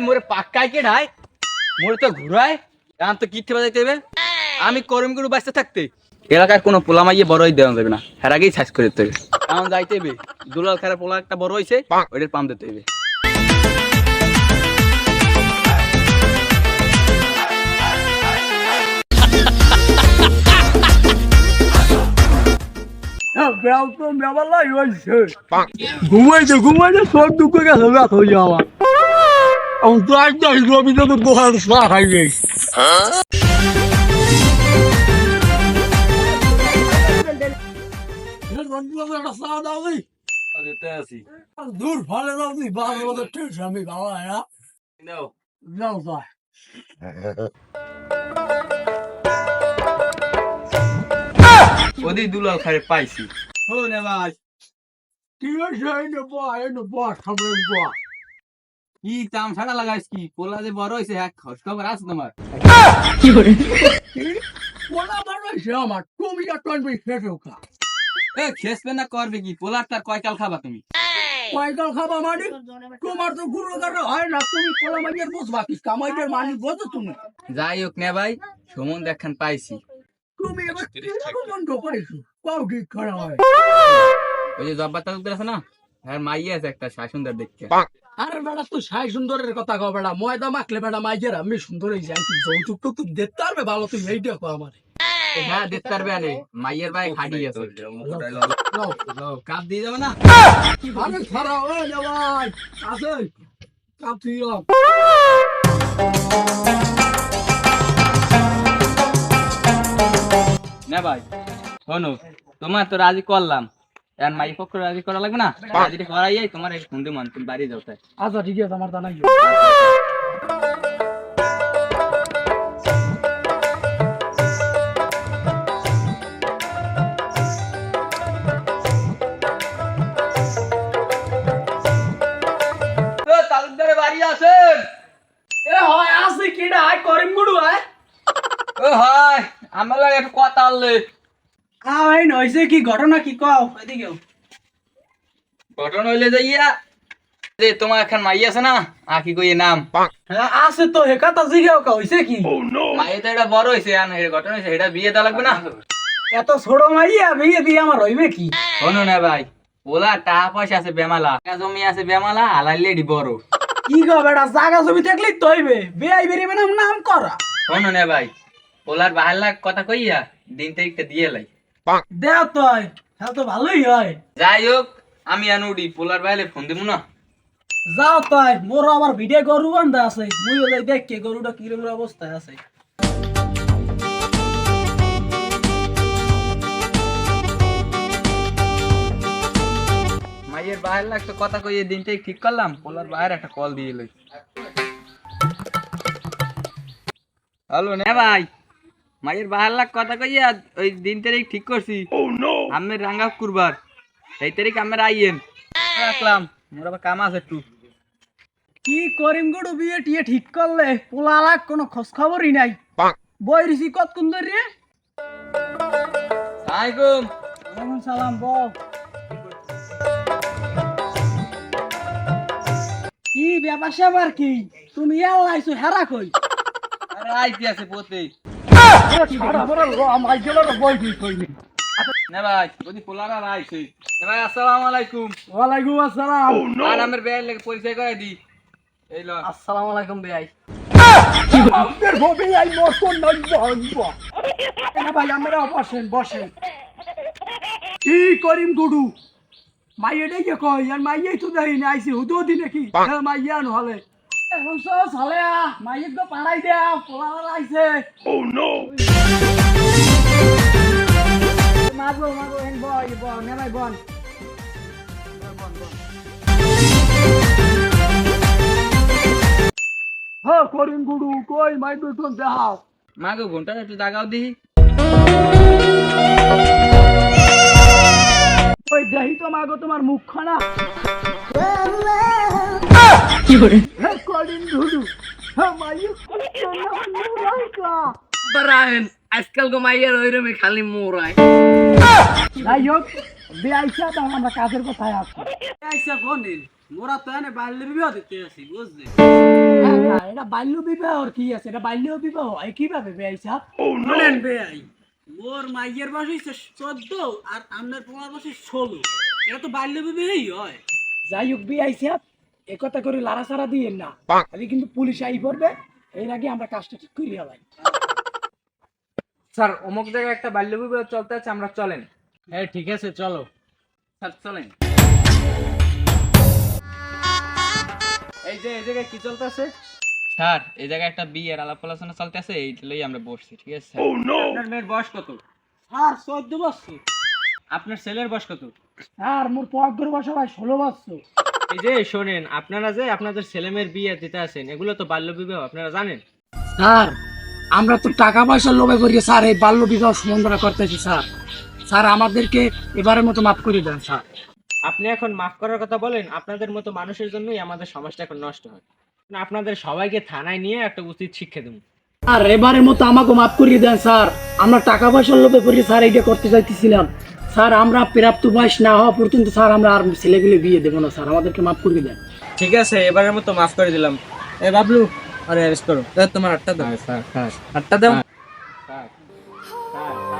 মোরে পাক্কাই কে ঢাই মোরে তো ঘুরায় এখন তো কিথে বাজাইতে হবে আমি করম গরু বাঁচতে থাকতে এলাকার কোনো পোলা মাইয়ে বড়ই দেওয়া যাবে না এর আগেই সাজ করে দিতে হবে এখন যাইতে হবে দুলাল খেলার পোলা একটা বড় হয়েছে ওইটার পাম দিতে হবে ঘুমাইতে সব দুঃখ গেছে রাত হয়ে যাওয়া আমি তো একদম রবিতে তো দোকান চা খাই গেছি দূর ফলে রাখি বারো বছর ঠিক আমি বাবা যাও তাই ওদের দুলাল খারে পাইছি শোনে ভাই ঠিক আছে বস খাবার বস কি তামসাটা লাগাইছ কি পোলা যে বড় হয়েছে হ্যাঁ খবর আছে তোমার বলা বড় হয়েছে আমার তুমি আর টনবি খেতেও খা এ খেসবে না করবে কি পোলার তার কয়কাল খাবা তুমি কয়কাল খাবা মানে তোমার তো গুরু কাটা হয় না তুমি পোলা মাইয়ের বসবা কি কামাইদের মালিক বোঝো তুমি যাই হোক না ভাই সমন দেখান পাইছি তুমি এবার কিরকম ঢোকাইছো পাও কি খারাপ হয় ওই যে জব্বার তালুকদার আছে না হ্যাঁ মাইয়া আছে একটা শাসুন্দর দেখতে আরে বেটা তো সাই সুন্দরের কথা কও বেটা ময়দা মাখলে বেটা মাইয়ের আমি সুন্দর হয়ে যাই তুই যৌতুক টুক দেখতে পারবে ভালো তুমি এই দেখো আমার হ্যাঁ দেখতে পারবে আরে মাইয়ের ভাই খাটি আছে কাপ দিয়ে যাবে না আরে খারাপ হয়ে যাবাই আছে কাপ দিও না ভাই শোনো তোমার তো রাজি করলাম আর মাই পক্ষ রাজি করা লাগবে না রাজিটা করাই তোমার এক সন্ধে মান তুমি বাড়ি যাও তাই আচ্ছা ঠিক আছে আমার জানাই তালুকদারের বাড়ি আছেন এ হয় আছে কিডা আই করিম গুড়ু আয় ও হাই আমার লাগে একটু কথা আনলে ভাই নইছে কি ঘটনা কি কও এদিকেও ঘটনা হইলে যাইয়া যে তোমার এখন মাই আছে না আকি কই নাম হ্যাঁ আছে তো হে কথা জিগাও কা হইছে কি মাই তো এটা বড় হইছে আর এর ঘটনা হইছে এটা বিয়ে দেওয়া লাগবে না এত ছোট মাইয়া বিয়ে দিয়ে আমার হইবে কি শোনো না ভাই ওলা টাকা পয়সা আছে বেমালা টাকা জমি আছে বেমালা হালাইলে বড় কি গো বেটা জায়গা জমি থাকলেই তো হইবে বেআই বেরিবে না নাম করা শোনো না ভাই ওলার 12 লাখ কথা কইয়া দিন তারিখটা দিয়ে লাই দেও তুই হ্যাঁ তো ভালোই হয় যাই হোক আমি আনুডি পোলার বাইলে ফোন দিব না যাও তাই মোর আবার ভিডিও গরু বান্ধা আছে মুইও যাই দেখ কে গরুটা কিরকম অবস্থায় আছে মাইয়ের 12 লাখ তো কথা কইয়ে দিনটাই ঠিক করলাম পোলার বাইরে একটা কল দিয়ে লই হ্যালো না ভাই মাইয়ের 12 লাখ কথা কইয়া ওই দিন তারিখ ঠিক করছি আমি রাঙ্গা কুরবার এই তারিখ আমরা আইয়েন রাখলাম মোর আবার কাম আছে একটু কি করিম গরু বিয়ে টিয়ে ঠিক করলে পোলা লাগ কোনো খোঁজ খবরই নাই বই রিসি কতক্ষণ ধরে আলাইকুম ওয়ালাইকুম সালাম বল কি ব্যাপার স্যাপার কি তুমি আইছো হেরা কই আরে আইতি আছে পোতে না ভাই যদি পোলারা আইছে না ভাই আসসালামু আলাইকুম ওয়ালাইকুম আসসালাম আর আমার বেয়ের লাগে পরিচয় করে দি এই লো আসসালামু আলাইকুম বেয়াই আমাদের হবে আই মতন নাই বলবো না ভাই আমরা বসেন বসেন কি করিম গুডু মাইয়েডে কি কই আর মাইয়ে তো দেই না আইছি হুদো দি নাকি হ্যাঁ মাইয়া নহলে এখন সব সালে মাইয়ে তো পাড়াই দাও পোলারা আইছে ও নো মাগো মাগো এন বয় বল না ভাই বল হ্যাঁ করিম গুডু কই মাই বেতন দাও মাগো ঘন্টা একটু জাগাও দি ওই দেহি তো মাগো তোমার মুখ খানা কি করে হ্যাঁ করিম গুডু হ্যাঁ মাই বারান আজকাল গো মাইয়ার ওইরমে খালি মোরাই যাই হোক বেআইসা তো আমরা কাজের কথায় আছি আইসা ফোন দিন মোরা তো এনে বাল্য বিবাহ দিতে আসি বুঝলি। এটা বাল্য বিবাহ আর কি আছে, এটা বাল্য বিবাহ হয় কিভাবে বেআই সাহেব? শোনেন বেআই, মোর মাইয়ের বয়স হইছে 14 আর আপনার পোলার বয়স 16, এটা তো বাল্য বিবাহই হয়। যাই হোক বেআই সাহেব, এ কথা করে লাড়াছাড়া দিয়েন না, আমি কিন্তু পুলিশ আই পড়বে, এর আগে আমরা কাজটা ঠিক করিয়া ভাই। স্যার অমুক জায়গায় একটা বাল্য বিবাহ চলতে আছে, আমরা চলেন। হ্যাঁ ঠিক আছে চলো। স্যার চলেন। এই যে এই জায়গায় কি চলতেছে? স্যার এই জায়গায় একটা বিয়ের আলাপ আলোচনা চলতেছে, এইগুলোই আমরা বসছি, ঠিক আছে স্যার? আপনার মেয়ের বয়স কত? আর 14 বছর। আপনার ছেলের বয়স কত? আর মোর পগ্র বসা ভাই 16 বছর। এই যে শোনেন, আপনারা যে আপনাদের ছেলে মেয়ের বিয়ে দিতে আছেন, এগুলো তো বাল্য বিবাহ, আপনারা জানেন? স্যার আমরা তো টাকা পয়সার লোভে করি স্যার এই বাল্য বিবাহ সম্বন্ধ করতেছি স্যার। স্যার আমাদেরকে এবারের মতো মাফ করে দেন স্যার। আপনি এখন মাফ করার কথা বলেন, আপনাদের মতো মানুষের জন্যই আমাদের সমাজটা এখন নষ্ট হয়। না, আপনাদের সবাইকে থানায় নিয়ে একটা উচিত শিক্ষা দেবো। আর এবারের মতো আমাকে মাফ করিয়ে দেন স্যার, আমরা টাকা পয়সার লোভে করি স্যার এইটা করতে চাইতেছিলাম। স্যার আমরা প্রাপ্ত বয়স না হওয়া পর্যন্ত স্যার আমরা আর ছেলেগুলো বিয়ে দেবো না স্যার, আমাদেরকে মাফ করিয়ে দেন। ঠিক আছে, এবারের মতো মাফ করে দিলাম। এ বাবলু, আরে অ্যারেস্ট করো। তোমার 8টা দাও। স্যার, 8টা দাও। Sir, sir